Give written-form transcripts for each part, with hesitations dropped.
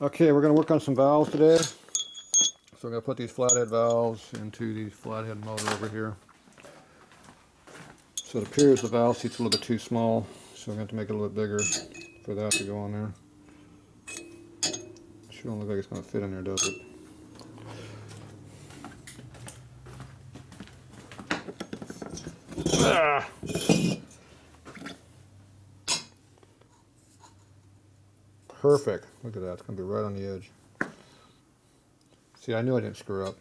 Okay, we're going to work on some valves today. So we're going to put these flathead valves into the flathead motor over here. So it appears the valve seat's a little bit too small, so we're going to have to make it a little bit bigger for that to go on there. Sure don't look like it's going to fit in there, does it? Ah! Perfect. Look at that. It's going to be right on the edge. See, I knew I didn't screw up.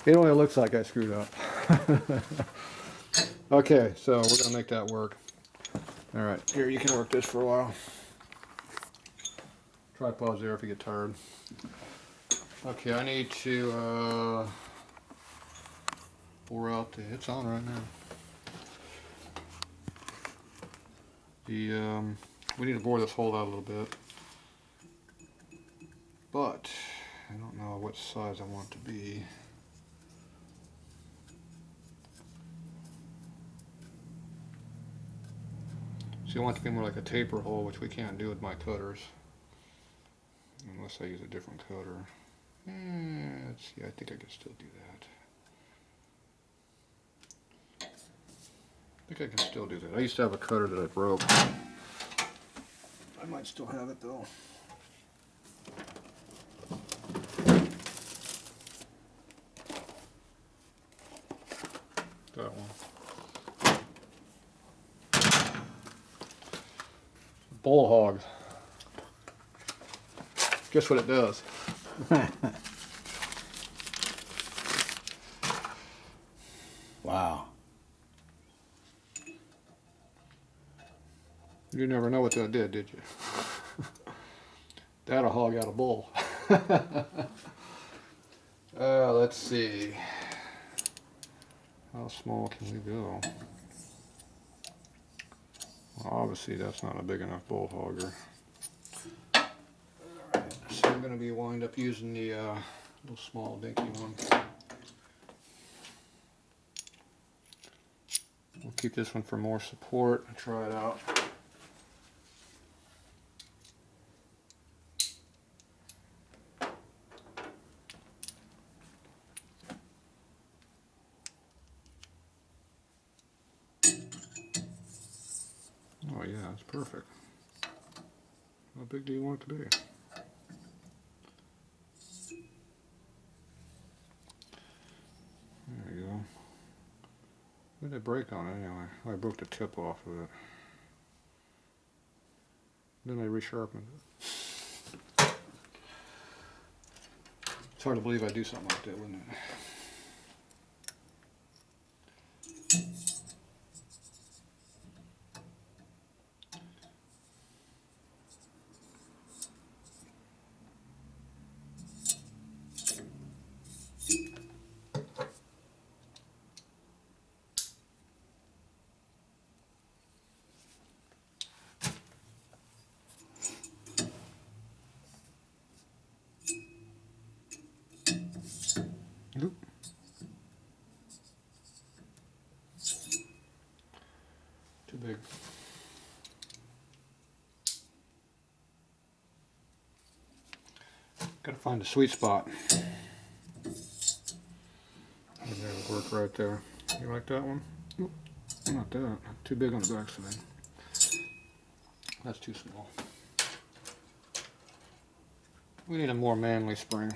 It only looks like I screwed up. Okay, so we're going to make that work. Alright, here, you can work this for a while. Try pause there if you get tired. Okay, I need to bore out the... It's on right now. We need to bore this hole out a little bit. But I don't know what size I want it to be. So I want it to be more like a taper hole, which we can't do with my cutters. Unless I use a different cutter. Let's see, I think I can still do that. I think I can still do that. I used to have a cutter that I broke. I might still have it though. That one. Bull hog. Guess what it does? Wow. You never know what that did you? That'll hog out a bull. Let's see. How small can we go? Well, obviously that's not a big enough bull hogger. Alright, so I'm going to wind up using the little small dinky one. We'll keep this one for more support and try it out. Oh yeah, that's perfect. How big do you want it to be? There you go. What did I break on it anyway? Oh, I broke the tip off of it. Then I resharpened it. It's hard to believe I do something like that, wouldn't it? Oop. Too big. Gotta find a sweet spot. There would work right there. You like that one? Oop. Not that. Too big on the back side. That's too small. We need a more manly spring.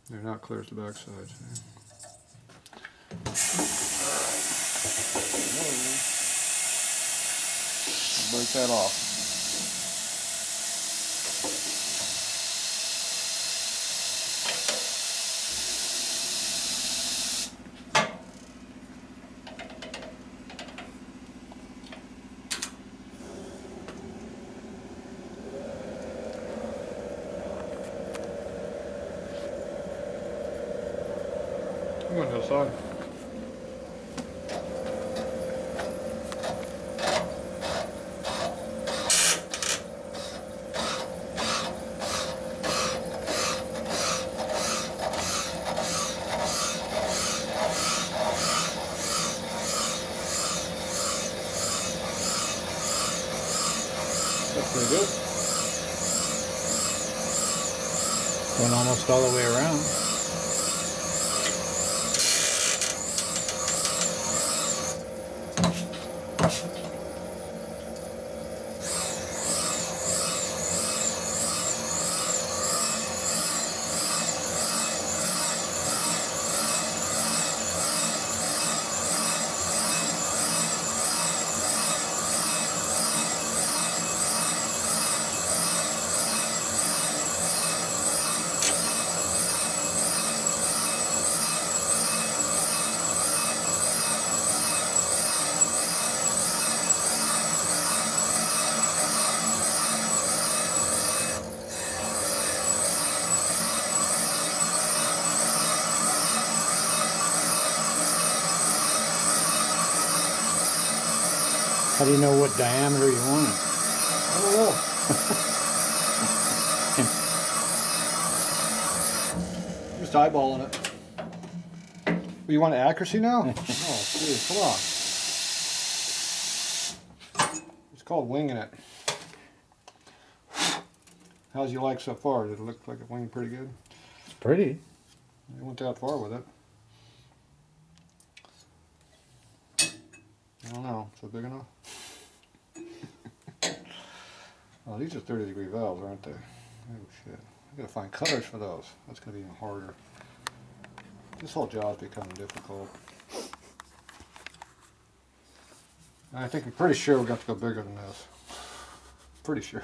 They're not clear as the back side. Break that off. I'm going to the side. That's pretty good. Went almost all the way around. How do you know what diameter you want it? I don't know. Just eyeballing it. You want accuracy now? Oh, geez, come on. It's called winging it. How's you like so far? Did it look like it winged pretty good? It's pretty. You went that far with it. I don't know. Is it big enough? Oh, these are 30-degree valves, aren't they? Oh shit. I gotta find cutters for those. That's gonna be even harder. This whole job's becoming difficult. I think I'm pretty sure we're going to go bigger than this. Pretty sure.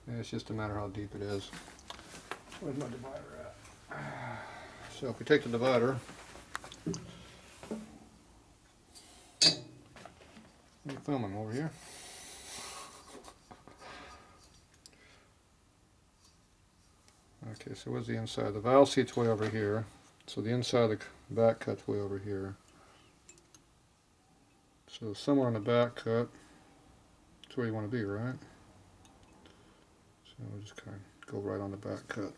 Yeah, it's just a matter how deep it is. Where's my divider at? So if we take the divider, let me film him over here. Okay, so where's the inside? The valve seat's way over here. So the inside of the back cut's way over here. So somewhere on the back cut, that's where you want to be, right? So we'll just kind of go right on the back cut.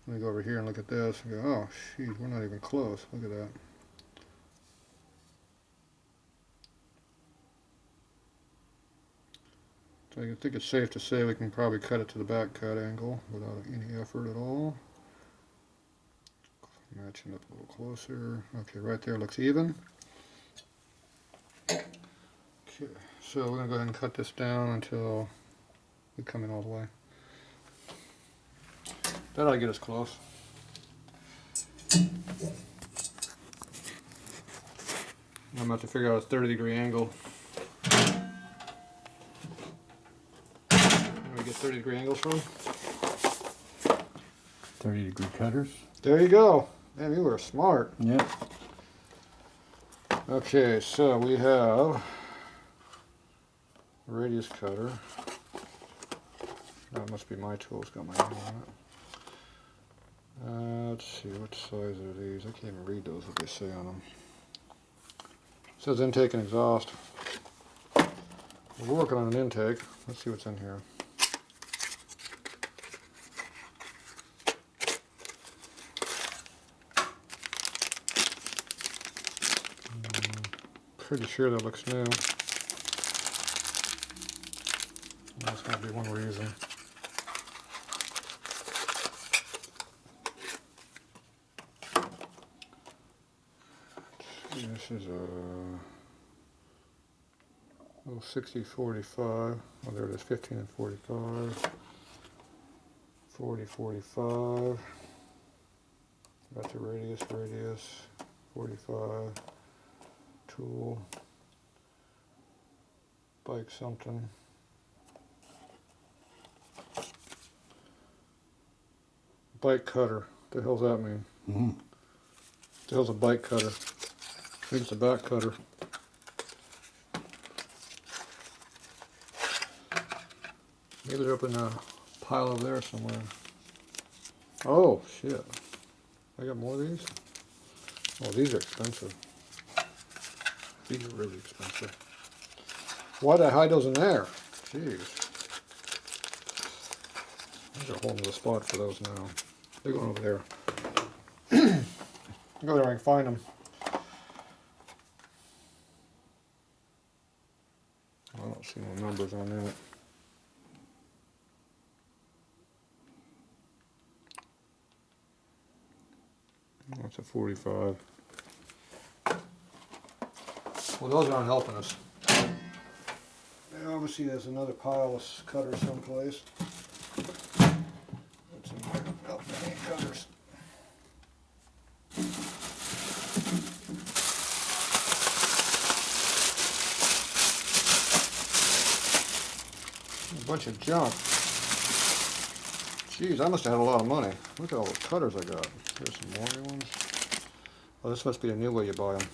Let me go over here and look at this and go, oh, shoot, we're not even close. Look at that. So I think it's safe to say we can probably cut it to the back cut angle without any effort at all. Matching up a little closer. Okay, right there looks even. Okay, so we're going to go ahead and cut this down until we come in all the way. That ought to get us close. I'm about to figure out a 30-degree angle. Where do we get 30-degree angles from? 30-degree cutters. There you go. Man, you were smart. Yep. Okay, so we have a radius cutter. That must be my tool. It's got my name on it. Let's see, what size are these? I can't even read those, what they say on them. It says intake and exhaust. We're working on an intake. Let's see what's in here. Pretty sure that looks new. That's going to be one reason. This is a 60-45. Oh, there it is, 15 and 45. 40-45. That's a radius, 45. Tool. Bike something. Bike cutter. What the hell's that mean? What the hell's a bike cutter? I think it's a back cutter. Maybe they're up in a pile over there somewhere. Oh, shit. I got more of these? Oh, these are expensive. These are really expensive. Why'd I hide those in there? Jeez. There's a whole nother spot for those now. They're going over there. Go there and find them. I don't don't see no numbers on that. That's a 45. Well, those aren't helping us. And obviously there's another pile of cutters someplace. What's in there? Oh, that ain't cutters. A bunch of junk. Jeez, I must have had a lot of money. Look at all the cutters I got. Here's some more new ones. Oh, this must be the new way you buy them.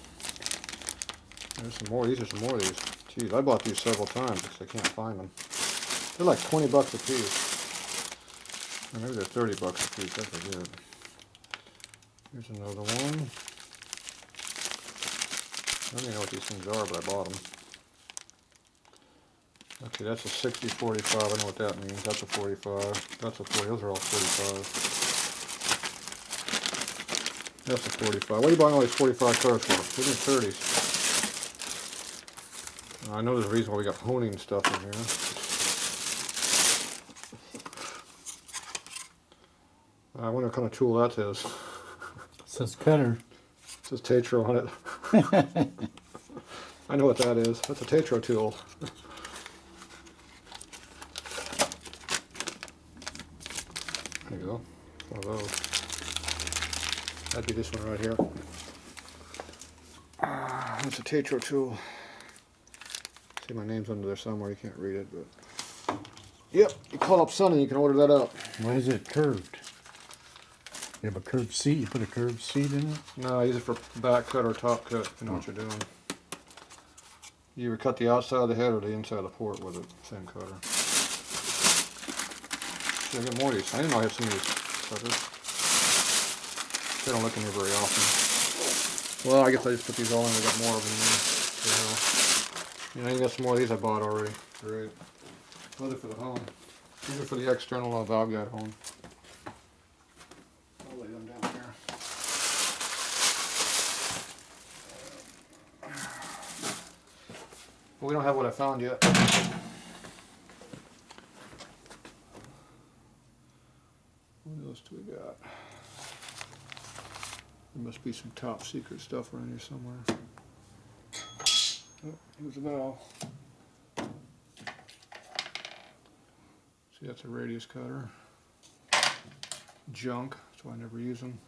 There's some more. These are some more of these. Jeez, I bought these several times because I can't find them. They're like 20 bucks a piece. Or maybe they're 30 bucks a piece. I forget. Here's another one. I don't even know what these things are, but I bought them. Okay, that's a 60-45. I know what that means. That's a 45. That's a 40. Those are all 45. That's a 45. What are you buying all these 45 cars for? Give me 30s. I know there's a reason why we got honing stuff in here. I wonder what kind of tool that is. It says cutter. It says Tatro on it. I know what that is. That's a Tatro tool. There you go. One of those. That'd be this one right here. That's a Tatro tool. See, my name's under there somewhere. You can't read it, but yep. You call up Sonny, you can order that up. Why is it curved? You have a curved seat? You put a curved seat in it? No, I use it for back cut or top cut. You know what you're doing. You either cut the outside of the head or the inside of the port with it. Same cutter. See, I got more of these. I didn't know I had some of these cutters. They don't look in here very often. Well, I guess I just put these all in. I got more of them there. You know, you got some more of these I bought already. Great. Those are for the home. These are for the external valve guide home. I'll lay them down here. Well, we don't have what I found yet. What else do we got? There must be some top secret stuff around here somewhere. Oh, here's a valve. See, that's a radius cutter. Junk, so I never use them.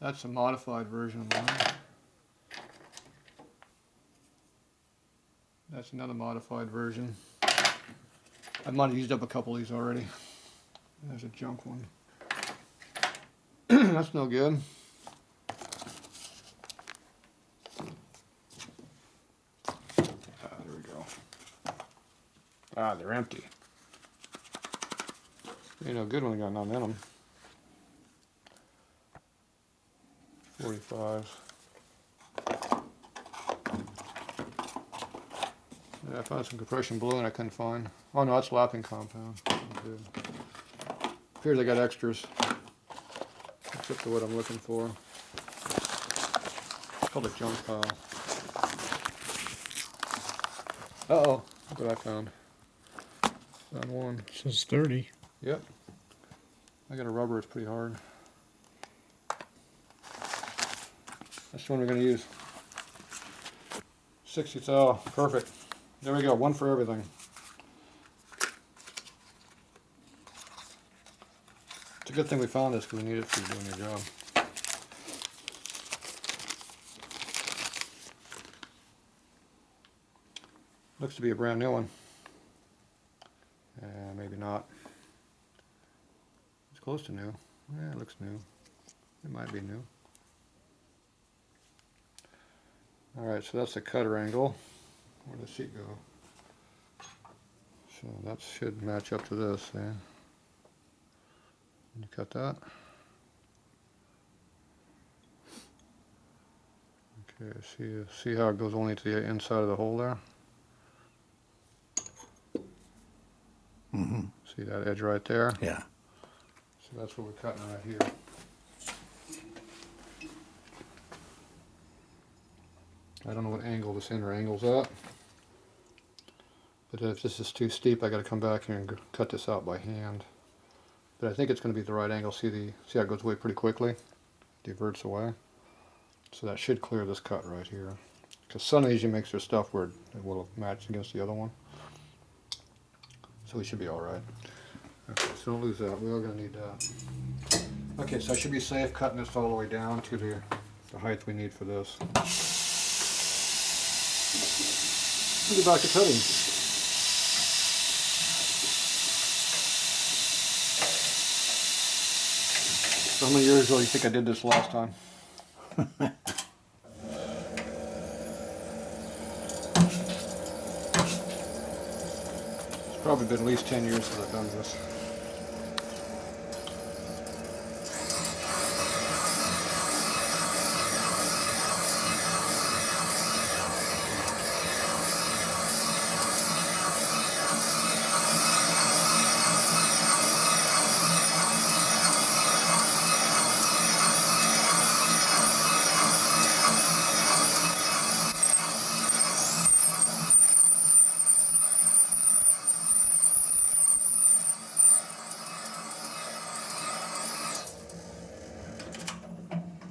That's a modified version of mine. That's another modified version. I might have used up a couple of these already. There's a junk one. That's no good. There we go. Ah, they're empty. Ain't no good when they got nothing in them. 45s. Yeah, I found some compression balloon I couldn't find. Oh no, that's lapping compound. Good. Appears I got extras. Let's look to what I'm looking for. It's called a junk pile. Uh-oh, look what I found. Found one. It says 30. Yep. I got a rubber, it's pretty hard. That's the one we're going to use. 60 thou, perfect. There we go, one for everything. It's a good thing we found this because we need it for doing your job. Looks to be a brand new one. Maybe not. It's close to new. Yeah, it looks new. It might be new. Alright, so that's the cutter angle. Where'd the seat go? So that should match up to this, yeah. You cut that. Okay, see how it goes only to the inside of the hole there? Mm-hmm. See that edge right there? Yeah. So that's what we're cutting right here. I don't know what angle this inner angle's at. But if this is too steep, I got to come back here and cut this out by hand. But I think it's going to be the right angle. See how it goes away pretty quickly? Diverts away. So that should clear this cut right here. Because some of these you make their stuff where it will match against the other one. So we should be alright. Okay, so don't lose that. We are going to need that. Okay, so I should be safe cutting this all the way down to the height we need for this. We'll get back to cutting. So how many years ago do you think I did this last time? It's probably been at least 10 years since I've done this.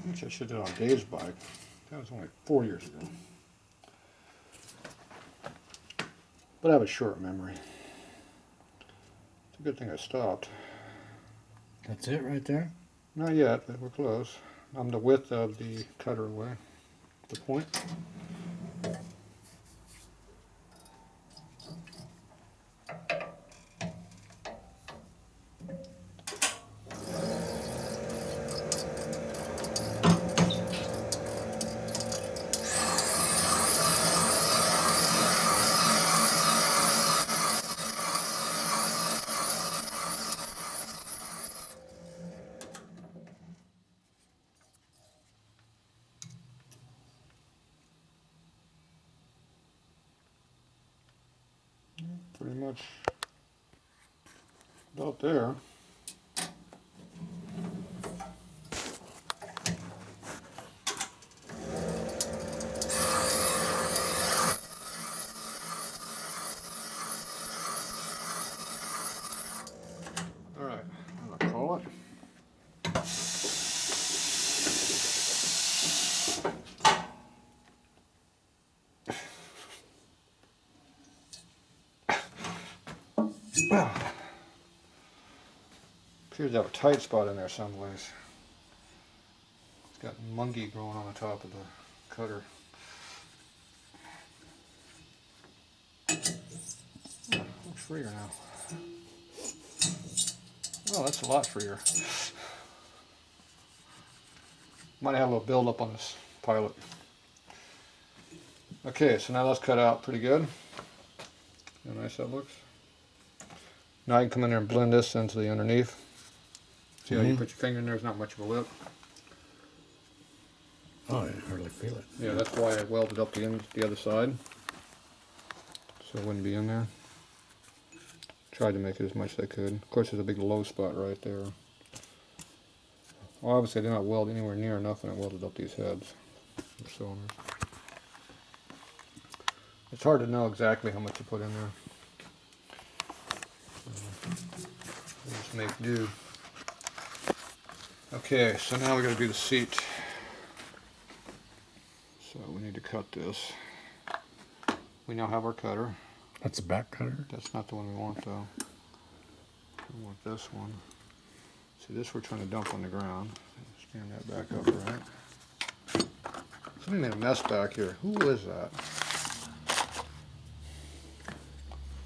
Which I should have done on Dave's bike. That was only 4 years ago. But I have a short memory. It's a good thing I stopped. That's it right there? Not yet, but we're close. I'm the width of the cutter away. The point. Pretty much about there. All right, I'm gonna call it. Appears to have a tight spot in there someplace. It's got monkey growing on the top of the cutter. Oh, looks freer now. Oh, that's a lot freer. Might have a little build-up on this pilot. Okay, so now that's cut out pretty good. See how nice that looks. Now I can come in there and blend this into the underneath. See how you put your finger in there, there's not much of a lip. Oh, I hardly feel it. Yeah, that's why I welded up the other side. So it wouldn't be in there. Tried to make it as much as I could. Of course there's a big low spot right there. Well, obviously I did not weld anywhere near enough when I welded up these heads. The cylinders. It's hard to know exactly how much you put in there. Just make do. Okay, so now we got to do the seat. So we need to cut this. We now have our cutter. That's a back cutter? That's not the one we want though. We want this one. See, this we're trying to dump on the ground. Stand that back up, right? Somebody made a mess back here. Who is that?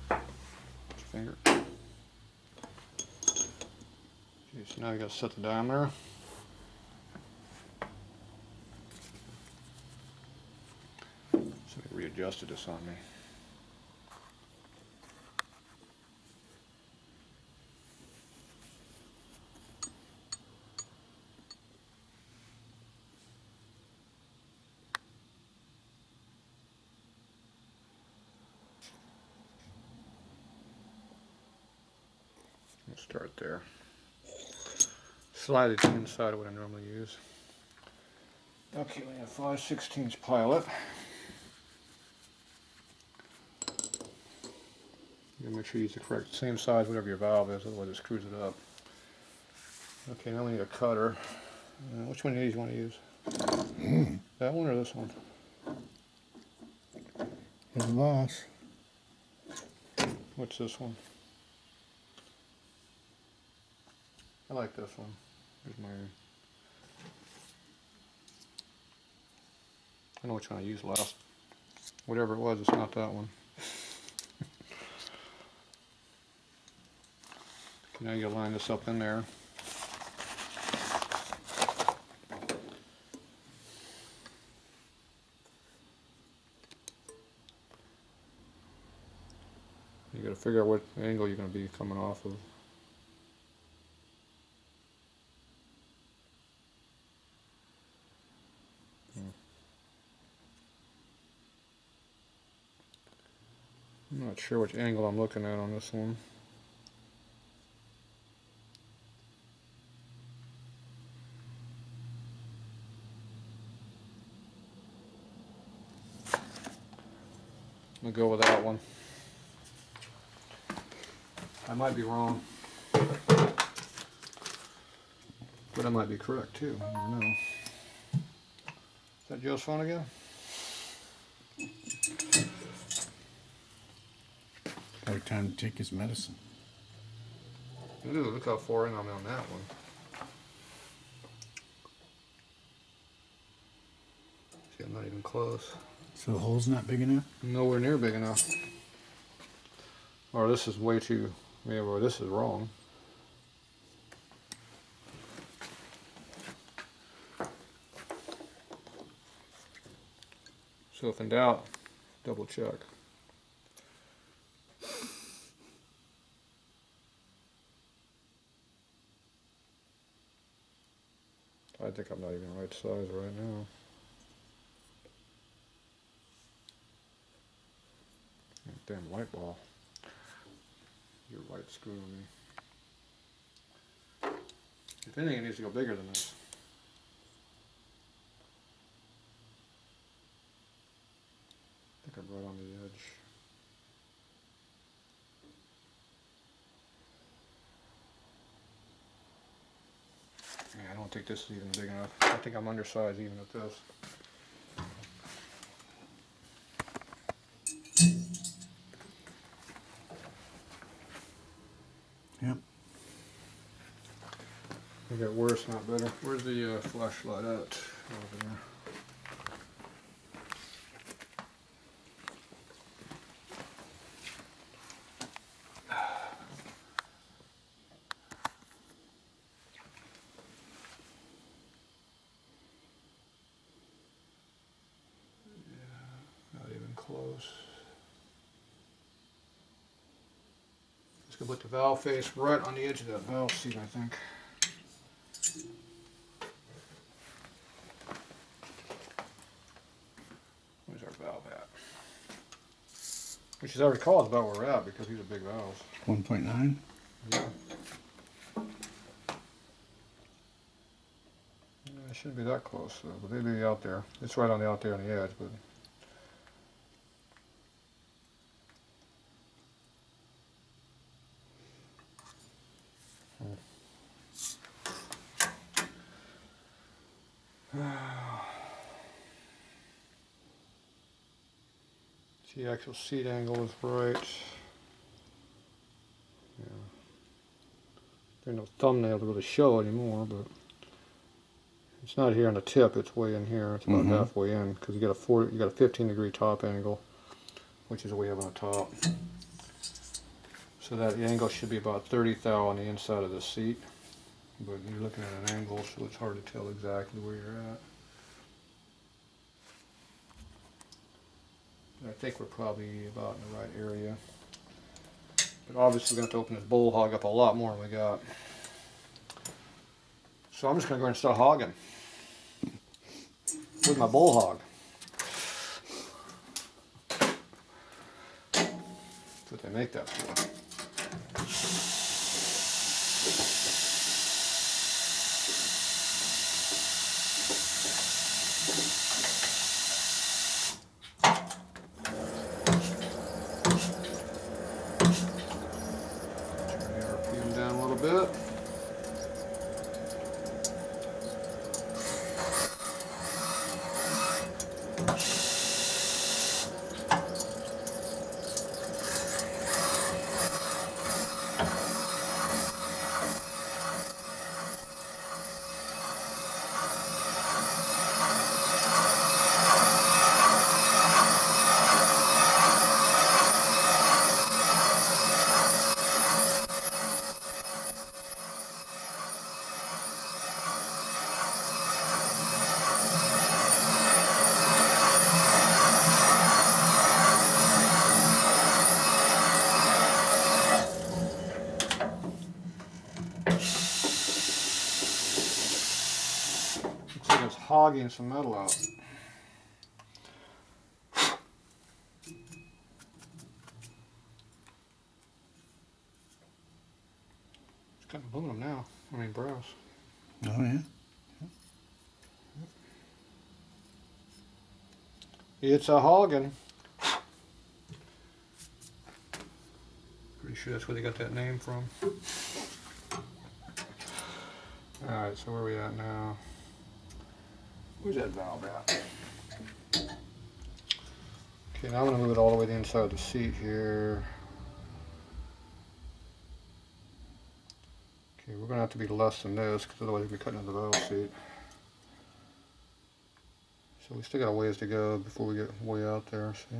Put your finger. Okay, so now you got to set the diameter. Somebody readjusted this on me. We'll start there. Slide it to the inside of what I normally use. Okay, we have 5/16 pilot. You gotta make sure you use the correct, same size, whatever your valve is, otherwise it screws it up. Okay, now we need a cutter. Which one of these you want to use? That one or this one? Here's the boss. What's this one? I like this one. Here's my... I know which one I used last. Whatever it was, it's not that one. Okay, now you gotta line this up in there. You gotta figure out what angle you're gonna be coming off of. I'm not sure which angle I'm looking at on this one. I'm gonna go with that one. I might be wrong, but I might be correct too. I don't know. Is that Joe's phone again? Every time to take his medicine. Ooh, look how far in I'm on that one. See, I'm not even close. So the hole's not big enough? Nowhere near big enough. Or this is way too, yeah, or this is wrong. So if in doubt, double check. I think I'm not even the right size right now. Damn light ball. Your light screwing me. If anything, it needs to go bigger than this. I think I'm right on the edge. Yeah, I don't think this is even big enough. I think I'm undersized even at this. Yep. I got worse, not better. Where's the flashlight at? Over there. Not even close. Just gonna put the valve face right on the edge of that valve seat, I think. Where's our valve at? Which, as I recall, is about where we're at because these are big valves. 1.9? Yeah. It shouldn't be that close, though, but they'd be out there. It's right on the out there on the edge, but. The actual seat angle is right. Yeah. There's no thumbnail to really show anymore, but it's not here on the tip. It's way in here. It's about halfway in because you got a 15-degree top angle, which is what we have on the top. So that angle should be about 30 thou on the inside of the seat, but you're looking at an angle, so it's hard to tell exactly where you're at. I think we're probably about in the right area. But obviously we're going to have to open this bull hog up a lot more than we got. So I'm just going to go ahead and start hogging. With my bull hog. That's what they make that for. hogging some metal out. It's got aluminum now. I mean brass. Oh yeah. It's a hogging. Pretty sure that's where they got that name from. Alright, so where are we at now? Where's that valve at? Okay, now I'm going to move it all the way to the inside of the seat here. Okay, we're going to have to be less than this, because otherwise we'll be cutting into the valve seat. So we still got a ways to go before we get way out there. See?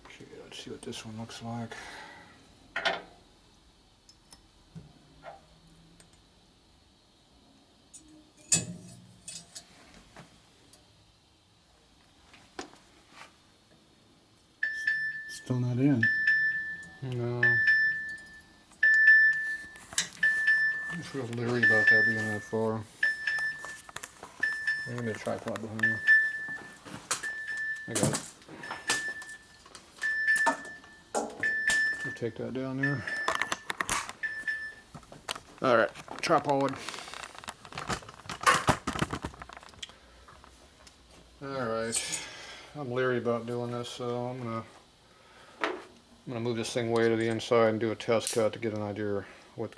Okay, let's see what this one looks like. Still not in. No. I'm just real leery about that being that far. Give me a tripod behind you. I got it. I'll take that down there. Alright, tripod. Alright. I'm leery about doing this, so I'm gonna move this thing way to the inside and do a test cut to get an idea of what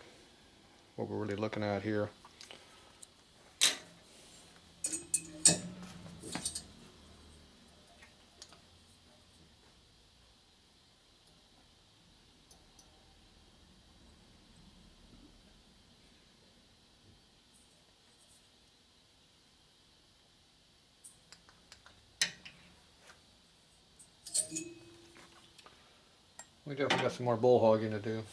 we're really looking at here. We definitely got some more bull hogging to do.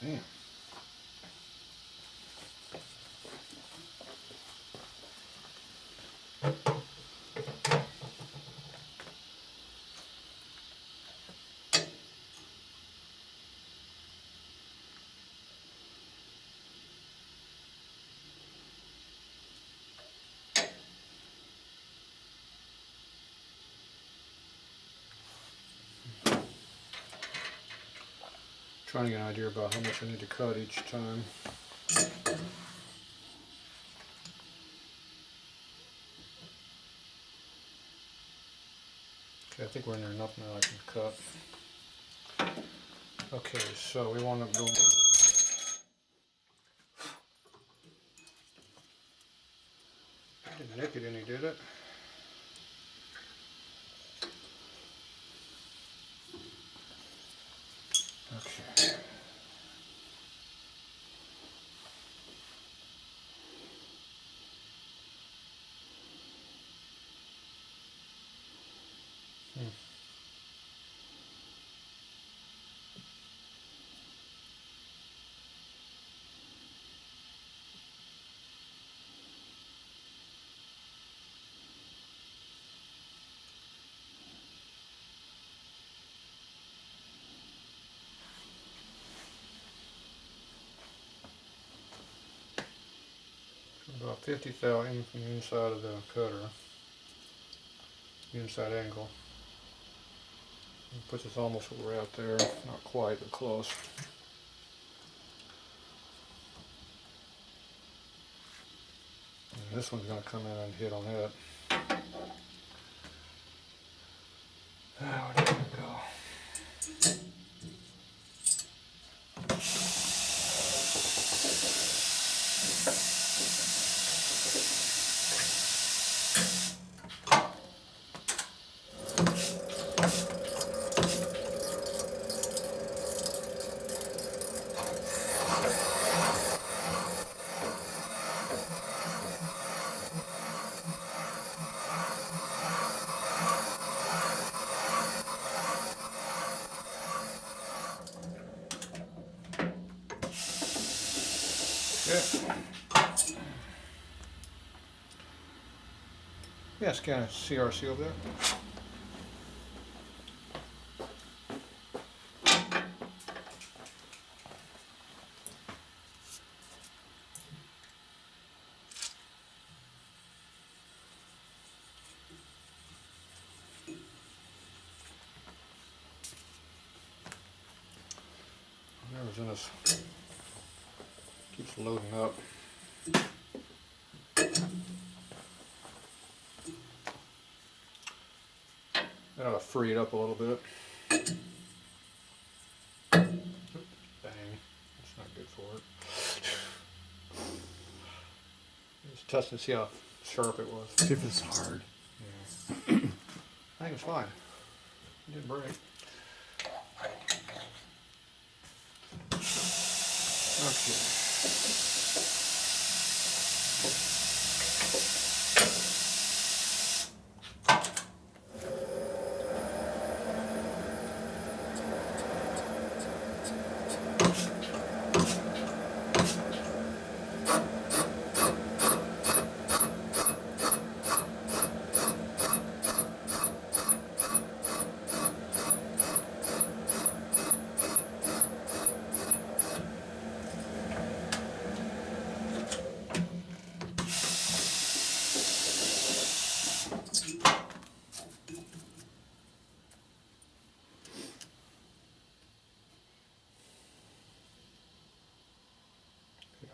Damn. Trying to get an idea about how much I need to cut each time. Okay, I think we're in there enough now I can cut. Okay, so we want to go. I didn't nick it any, did it? Okay. About 50 thou in from the inside of the cutter, the inside angle. It puts us almost where we're out there, not quite, but close. And this one's going to come in and hit on it. Where did it go? Okay. Yeah, scan a CRC over there. Never's in this. Keeps loading up. I ought to free it up a little bit. Oop, dang, that's not good for it. Just testing to see how sharp it was. See if it's hard. Yeah. I think it's fine. It didn't break. Okay.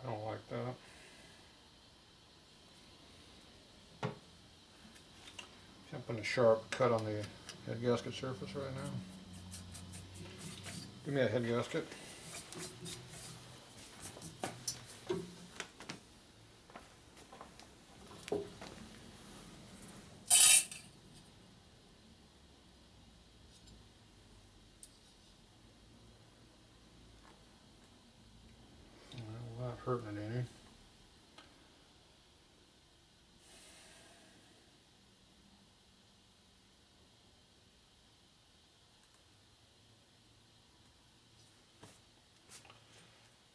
I don't like that. I'm putting a sharp cut on the head gasket surface right now. Give me a head gasket. Well, not hurting it any.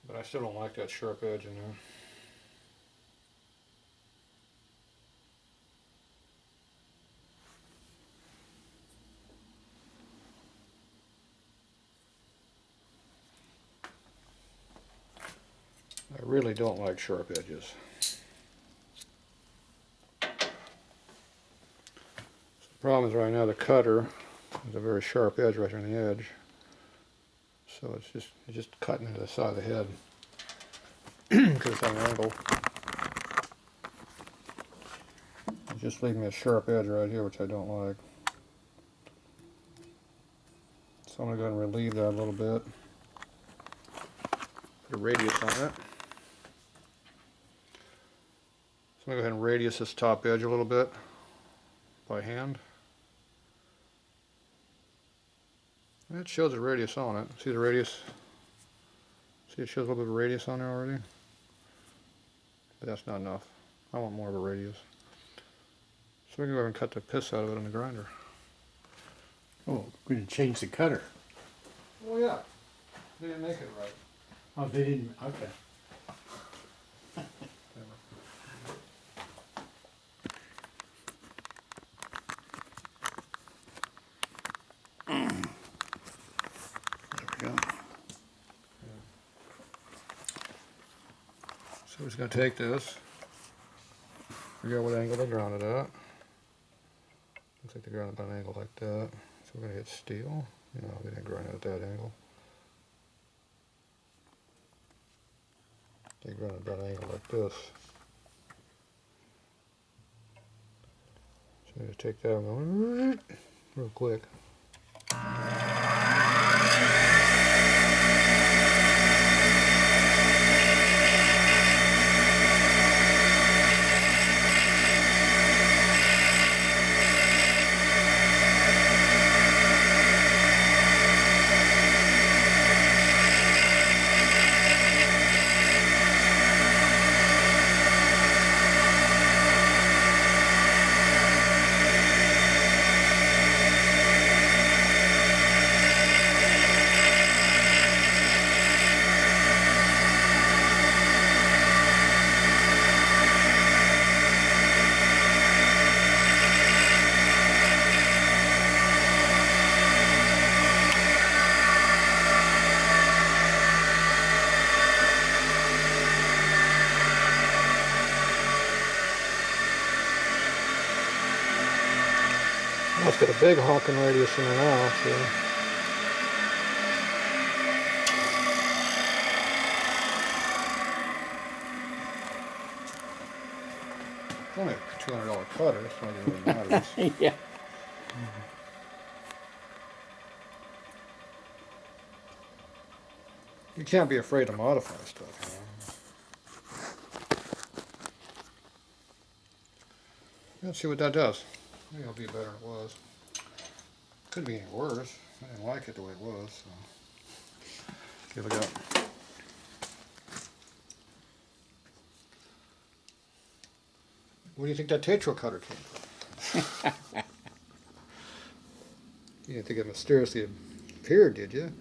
But I still don't like that sharp edge in there. I really don't like sharp edges. The problem is right now the cutter is a very sharp edge right on the edge. So it's just cutting into the side of the head because it's on an angle. It's just leaving me a sharp edge right here, which I don't like. So I'm going to go ahead and relieve that a little bit. Put a radius on it. So I'm going to go ahead and radius this top edge a little bit by hand. It shows a radius on it. See the radius? See it shows a little bit of radius on there already? But that's not enough. I want more of a radius. So we can go ahead and cut the piss out of it in the grinder. Oh, we didn't change the cutter. Well, yeah. They didn't make it right. Oh, they didn't. Okay. So we're just going to take this, figure out what angle they ground it at. Looks like they ground it at an angle like that. So we're going to hit steel. No, they didn't grind it at that angle. They ground it at an angle like this. So I'm going to take that and go real quick. It's got a big honking radius in it now, so. It's only a $200 cutter, it's not even really matters. Yeah. You can't be afraid to modify stuff, Let's see what that does. Maybe it'll be better than it was. Could be any worse. I didn't like it the way it was, so. Give it up. Where do you think that Tatro cutter came from? You didn't think it mysteriously appeared, did you?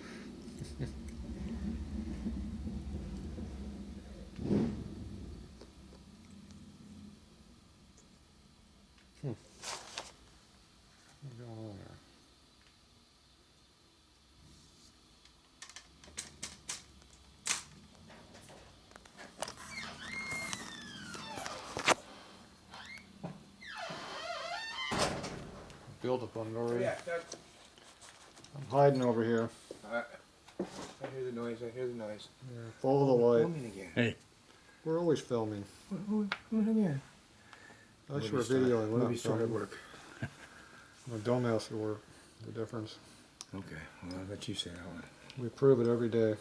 What's going on there? Build up on it already. Yeah, I'm hiding over here. I hear the noise. I hear the noise. Yeah, follow the light. Filming again. Hey. We're always filming. Filming again. Unless we're videoing, we're not Movie star at filming. work. Well, don't ask the work. The difference. Okay. Well, I'll let you say that one. We prove it every day.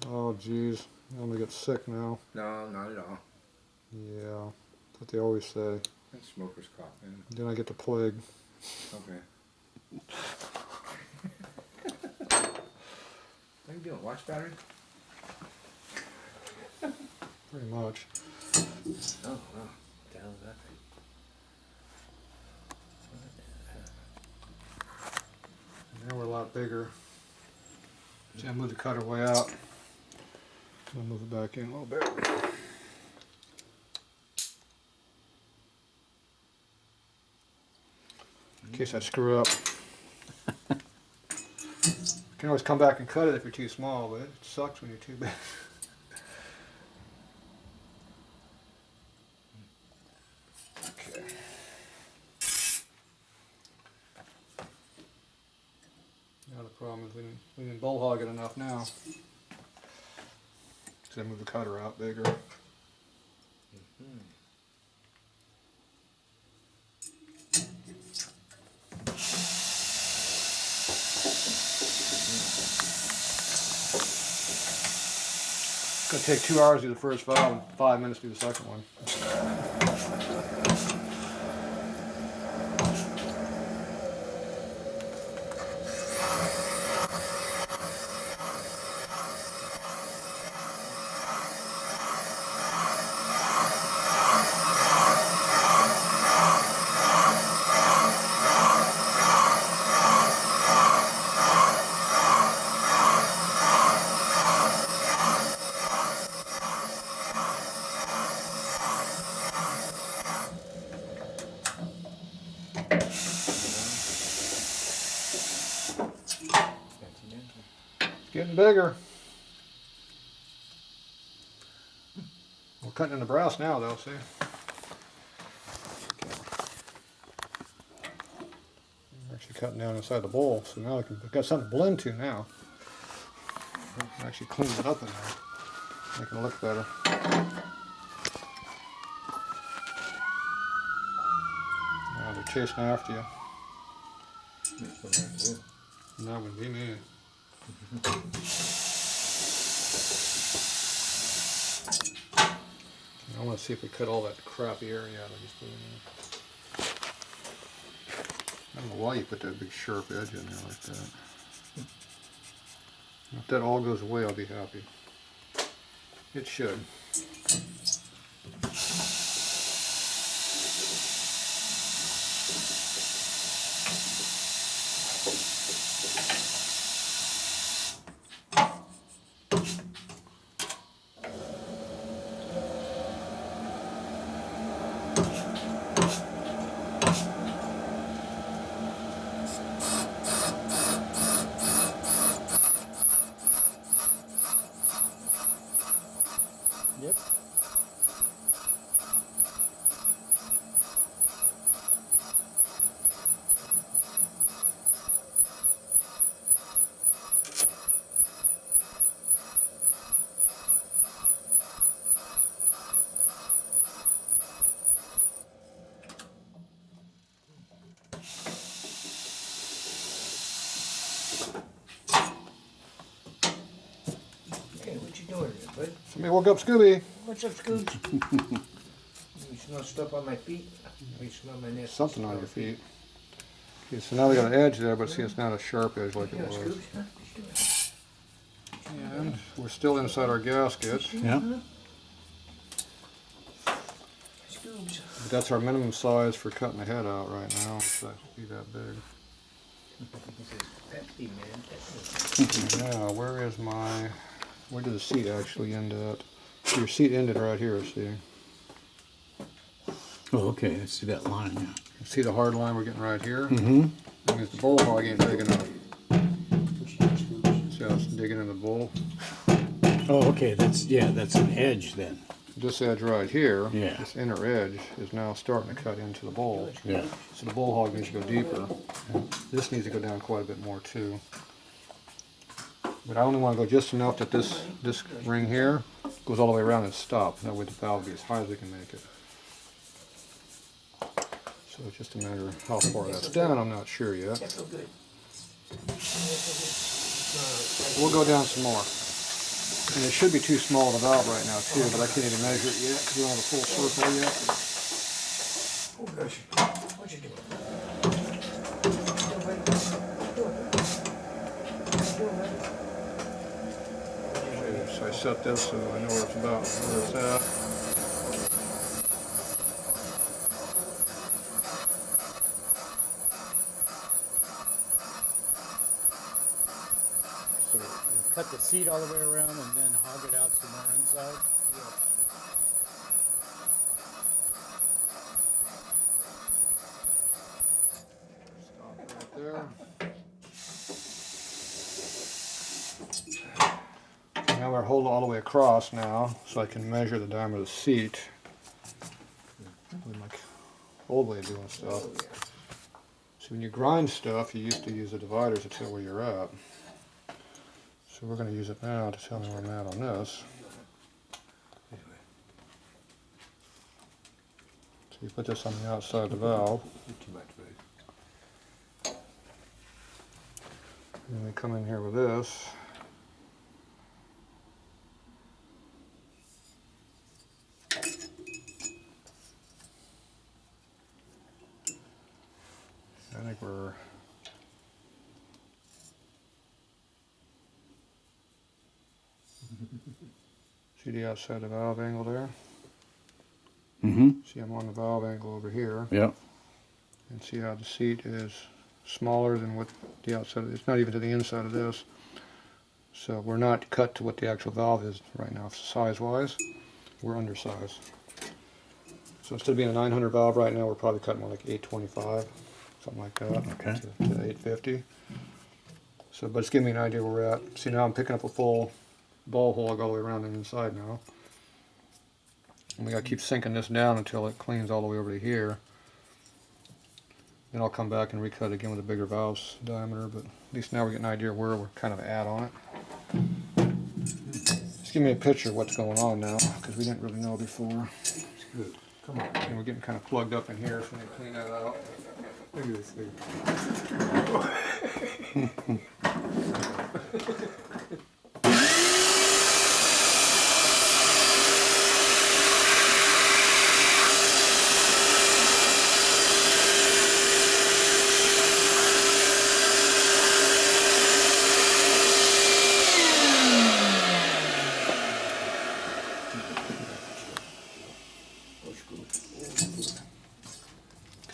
Oh, jeez. I'm gonna get sick now. No, not at all. Yeah. That's what they always say. That's smoker's cough, man. Then I get the plague. Okay. What are you doing? Watch battery? Pretty much. Oh, wow. What the hell is that thing? Now we're a lot bigger. See, I moved the cutter way out. I'll move it back in a little bit. In case I screw up. You can always come back and cut it if you're too small, but it sucks when you're too big. Okay. Now the problem is we didn't bull hog it enough now. So I moved the cutter out bigger. It's gonna take 2 hours to do the first valve and 5 minutes to do the second one. Getting bigger. We're cutting in the brass now, though. See, we're actually cutting down inside the bowl, so now we've got something to blend to now. Actually cleaning it up in there, making it look better. Now they're chasing after you. That would be me. I want to see if we cut all that crappy area out. I just put in there. I don't know why you put that big sharp edge in there like that. If that all goes away, I'll be happy. It should. What? Somebody woke up Scooby. What's up, Scooch? You smell stuff on my feet? You smell my nasty Something on smell your of feet. feet. Okay, so now we got an edge there, but see, it's not a sharp edge like it Yeah, was. Scooch, huh? What you doing? And we're still inside our gasket. Yeah. Scoobs. But that's our minimum size for cutting the head out right now. So that should be that big. This is Pepsi, man. Pepsi. Now, where did the seat actually end at? Your seat ended right here, see? Oh, okay. I see that line. Yeah. See the hard line we're getting right here? Mm-hmm. That means the bowl hog ain't big enough. What you doing, Scooch? See how it's digging in the bowl? Oh, okay. That's an edge then. This edge right here, Yeah. this inner edge, is now starting to cut into the bowl. Yeah. So the bowl hog needs to go deeper. This needs to go down quite a bit more too. But I only want to go just enough that this ring here goes all the way around and stops. That way the valve will be as high as we can make it. So it's just a matter of how far that's down, I'm not sure yet. That feel good. We'll go down some more. And it should be too small of a valve right now too, but I can't even measure it yet because we don't have a full circle yet. Oh gosh. What you doing? Okay, so I set this so I know where it's about, where it's at. So you cut the seat all the way around and then hog it out some more inside. Stop right there. Now we're holding all the way across now, so I can measure the diameter of the seat. With my old way of doing stuff. So when you grind stuff, you used to use the dividers to tell where you're at. So we're going to use it now to tell me where I'm at on this. So you put this on the outside of the valve. Too much, buddy. And we come in here with this. I think we're see the outside of the valve angle there? Mm-hmm. See I'm on the valve angle over here. Yeah. And see how the seat is smaller than what the outside of it's not even to the inside of this. So we're not cut to what the actual valve is right now size wise. We're undersized. So instead of being a 900 valve right now, we're probably cutting more like 825, something like that, Okay. to 850. So, but it's giving me an idea where we're at. See, now I'm picking up a full ball hog all the way around the inside now. And we gotta keep sinking this down until it cleans all the way over to here. Then I'll come back and recut again with a bigger valve diameter, but at least now we get an idea where we're kind of at on it. Just give me a picture of what's going on now, because we didn't really know before. It's good. Come on. And we're getting kind of plugged up in here, so we need to clean that out. Look at this thing.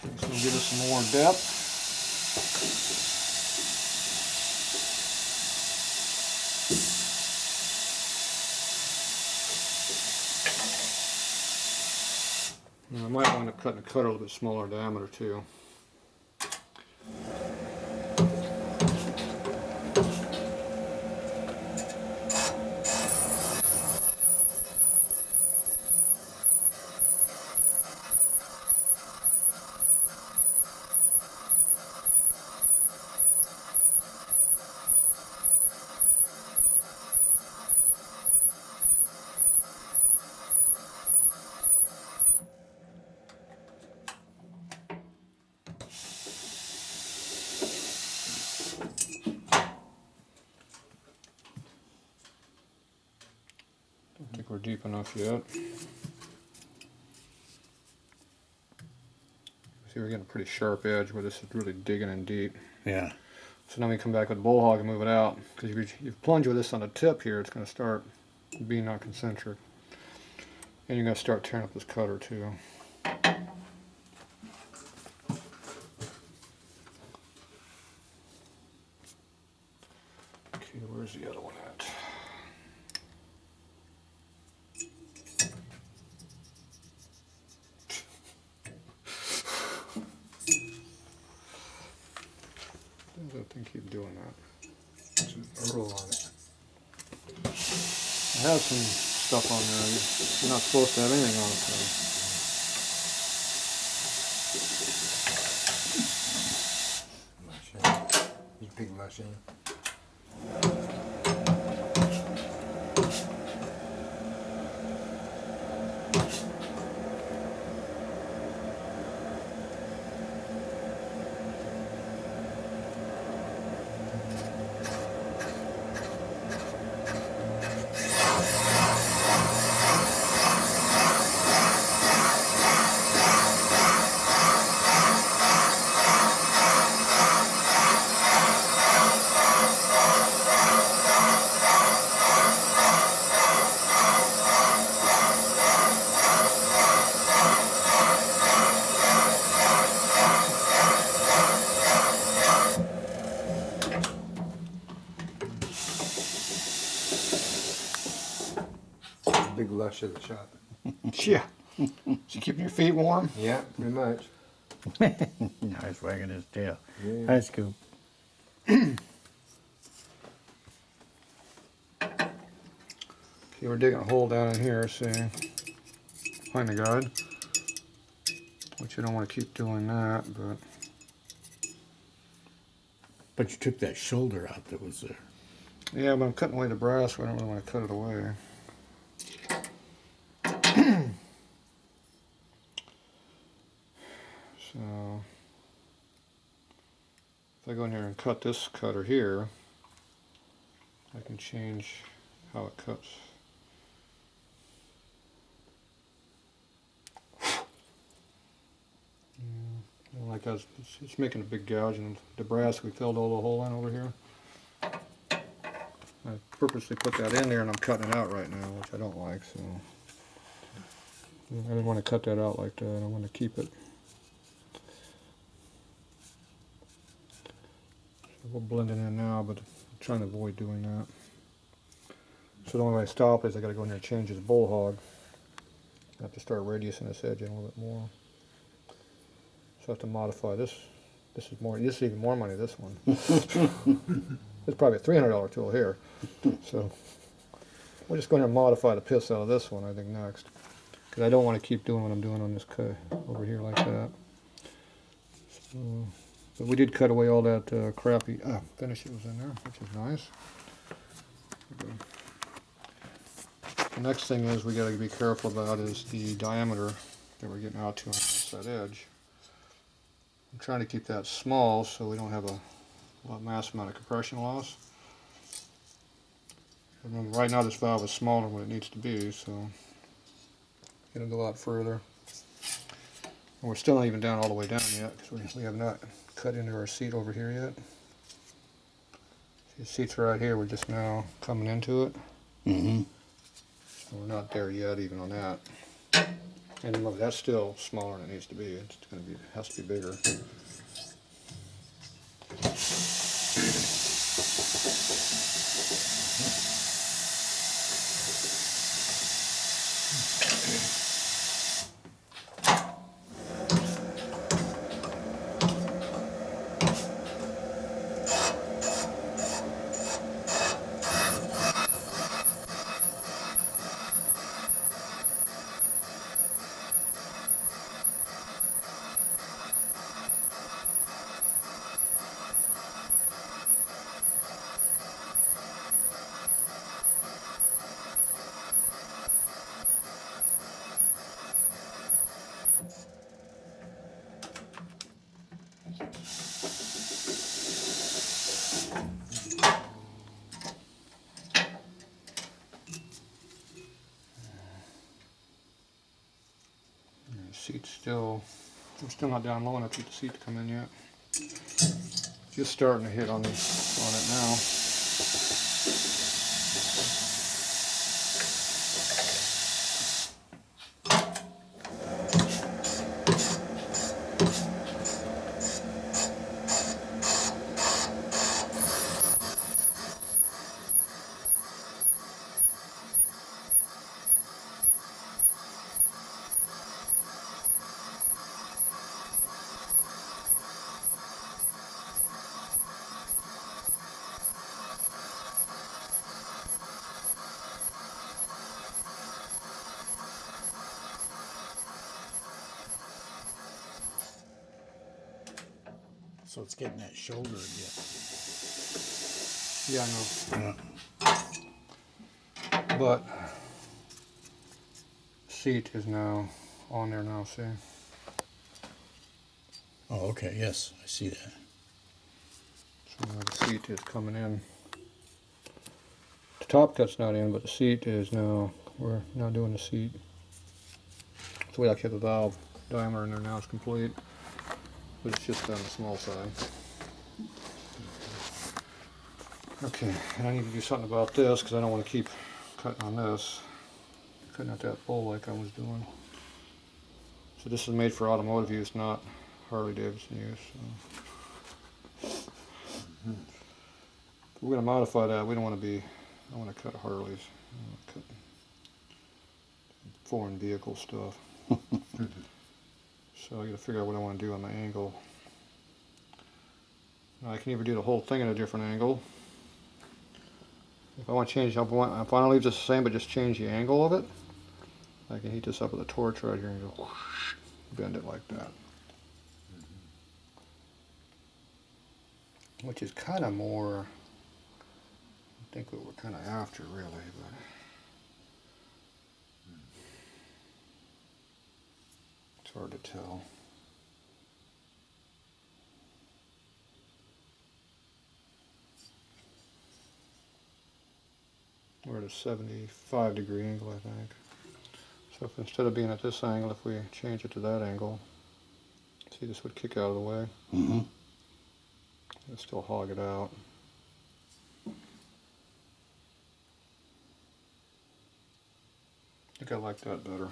So we'll give us some more depth. And I might wind up cutting a cutter a little bit smaller diameter too. deep enough yet. See, we're getting a pretty sharp edge where this is really digging in deep. Yeah. So now we come back with the bullhog and move it out. Because if you plunge with this on the tip here, it's going to start being not concentric. And you're going to start tearing up this cutter too. Okay, where's the other one at? Why does that thing keep doing that? Some roll on it. I have some stuff on there. You're not supposed to have anything on it. Machine. These big machine. Big lush of the shop. Yeah. Is you keeping your feet warm? Yeah, pretty much. Now he's wagging his tail. Yeah. That's cool. Okay, we're digging a hole down in here, see, behind the guide. Which you don't want to keep doing that, but But you took that shoulder out that was there. yeah, but I'm cutting away the brass, so I don't really want to cut it away. So if I go in here and cut this cutter here, I can change how it cuts. Like that, it's making a big gouge, and the brass we filled all the hole in over here. I purposely put that in there, and I'm cutting it out right now, which I don't like. So I didn't want to cut that out like that. I want to keep it. So we'll blend it in now, but I'm trying to avoid doing that. So the only way I stop is I got to go in there and change this bullhog. I have to start radiusing this edge in a little bit more. So I have to modify this. This is even more money, this one. It's probably a $300 tool here. So we're just going to modify the piss out of this one, I think, next. Because I don't want to keep doing what I'm doing on this cut over here like that. So, but we did cut away all that crappy finish that was in there, which is nice. Okay. The next thing is we got to be careful about is the diameter that we're getting out to on that edge. I'm trying to keep that small so we don't have a mass amount of compression loss. Remember, right now this valve is smaller than what it needs to be, so it'll go out further. And we're still not even down all the way down yet because we have not cut into our seat over here yet. See, the seat's right here. We're just now coming into it. Mm-hmm. So we're not there yet even on that. And remember, that's still smaller than it needs to be. It's going to be, it has to be bigger. still, we're still not down low enough to get the seat to come in yet. Just starting to hit on it now. So it's getting that shoulder again. Yeah, I know. Yeah. But seat is now on there now, see? Oh, okay. Yes, I see that. So now the seat is coming in. The top cut's not in, but the seat is now, we're now doing the seat. So we actually have the valve diameter in there now, it's complete. But it's just on the small side. Okay, and I need to do something about this because I don't want to keep cutting on this. Cutting out that bowl like I was doing. So this is made for automotive use, not Harley Davidson use. So. We're going to modify that. We don't want to be, I want to cut Harleys. I want to cut foreign vehicle stuff. So I got to figure out what I want to do on my angle. Now I can either do the whole thing at a different angle. If I want to change, if I want to leave this the same but just change the angle of it, I can heat this up with a torch right here and go whoosh, bend it like that. Which is kind of more, I think what we're kind of after really, but it's hard to tell. We're at a 75-degree angle, I think. So if instead of being at this angle, if we change it to that angle, see this would kick out of the way. Mm-hmm. It'll still hog it out. I think I like that better.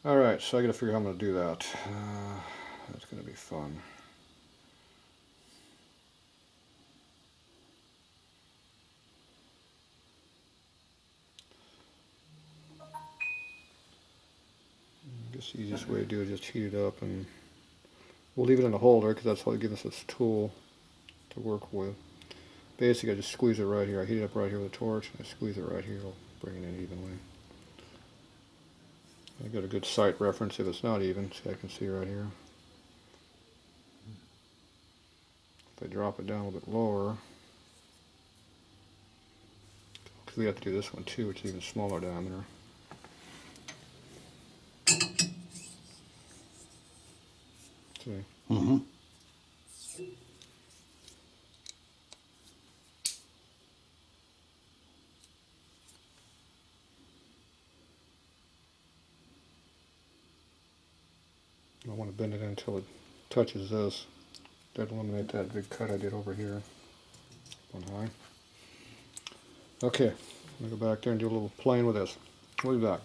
Alright, so I gotta figure out how I'm gonna do that. That's gonna be fun. I guess the easiest way to do it is just heat it up, and we'll leave it in the holder because that's how it gives us this tool to work with. Basically, I just squeeze it right here. I heat it up right here with a torch, and I squeeze it right here. It'll bring it in evenly. I got a good sight reference if it's not even, so I can see right here. If I drop it down a little bit lower, because we have to do this one too, which is even smaller diameter. See? Mm-hmm. I want to bend it in until it touches this. That'd eliminate that big cut I did over here on high. Okay, I'm going to go back there and do a little playing with this. We'll be back.